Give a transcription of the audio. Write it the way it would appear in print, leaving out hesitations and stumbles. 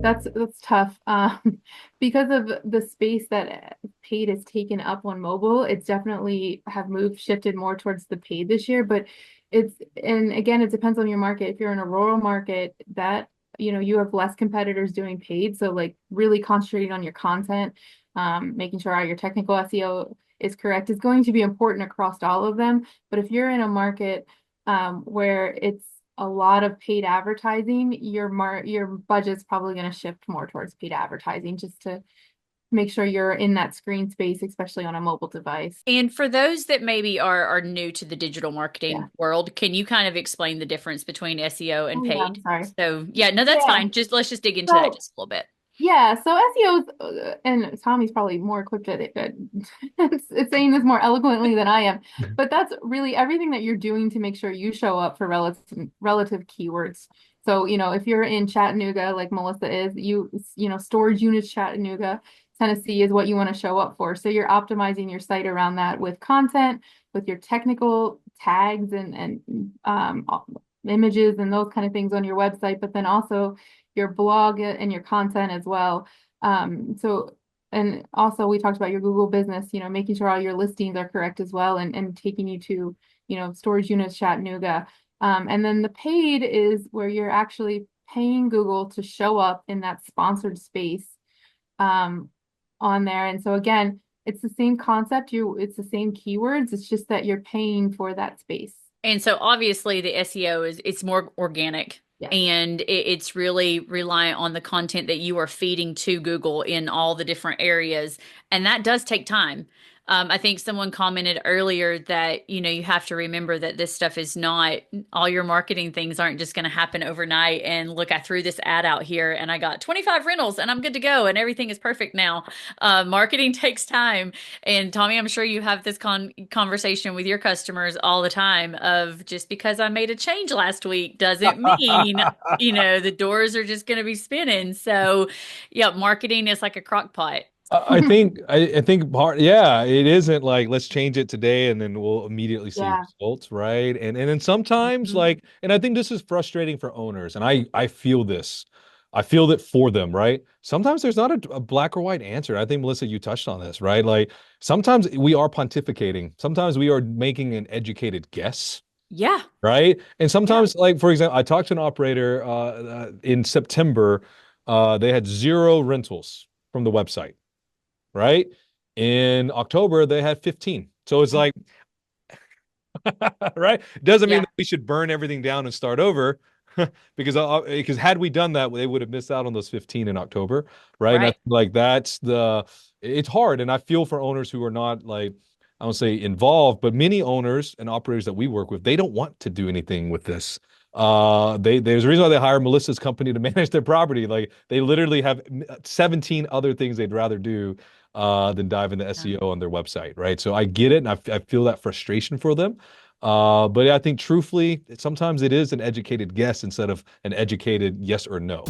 That's tough. Because of the space that paid is taken up on mobile, it's definitely have shifted more towards the paid this year. But and again, it depends on your market. If you're in a rural market, that you have less competitors doing paid. So like really concentrating on your content, making sure all your technical SEO is correct is going to be important across all of them. But if you're in a market where it's a lot of paid advertising, your budget's probably going to shift more towards paid advertising just to make sure you're in that screen space, especially on a mobile device. And for those that maybe are new to the digital Yeah. marketing world, can you kind of explain the difference between SEO and Oh yeah, I'm paid? sorry. So yeah, no, that's Yeah. fine. Just let's just dig into that So just a little bit. yeah, so SEO and Tommy's probably more equipped at it. It's saying this more eloquently than I am, but that's really everything that you're doing to make sure you show up for relative keywords. So, if you're in Chattanooga, like Melissa is, storage units Chattanooga, Tennessee is what you want to show up for. So you're optimizing your site around that with content, with your technical tags and images and those kind of things on your website, but then also your blog and your content as well. And also we talked about your Google business, making sure all your listings are correct as well and taking you to, storage units Chattanooga. And then the paid is where you're actually paying Google to show up in that sponsored space um, on there. And so again, it's the same concept, it's the same keywords, it's just that you're paying for that space. And so obviously the SEO is it's more organic Yes. and it's really reliant on the content that you are feeding to Google in all the different areas. And that does take time. I think someone commented earlier that, you have to remember that this stuff is not all your marketing things aren't just going to happen overnight. And look, I threw this ad out here and I got 25 rentals and I'm good to go and everything is perfect now. Marketing takes time. And Tommy, I'm sure you have this conversation with your customers all the time of just because I made a change last week doesn't mean, the doors are just going to be spinning. So, yeah, marketing is like a crock pot. I think yeah, it isn't like let's change it today and then we'll immediately see Yeah. results, right? And then sometimes Mhm. like, and I think this is frustrating for owners, and I feel this. I feel that for them, right? Sometimes there's not a black or white answer. I think Melissa, you touched on this, right? Like sometimes we are pontificating. Sometimes we are making an educated guess, Yeah. right? And Yeah. sometimes, like for example, I talked to an operator in September. They had zero rentals from the website, right? In October, they had 15. So it's like, right? Doesn't mean Yeah. that we should burn everything down and start over because had we done that, they would have missed out on those 15 in October, right? And I Right. think like it's hard. And I feel for owners who are not like, I don't say involved, but many owners and operators that we work with, they don't want to do anything with this. There's a reason why they hire Melissa's company to manage their property. Like they literally have 17 other things they'd rather do than dive into Yeah. SEO on their website, right? So I get it, and I feel that frustration for them. But I think truthfully, sometimes it is an educated guess instead of an educated yes or no.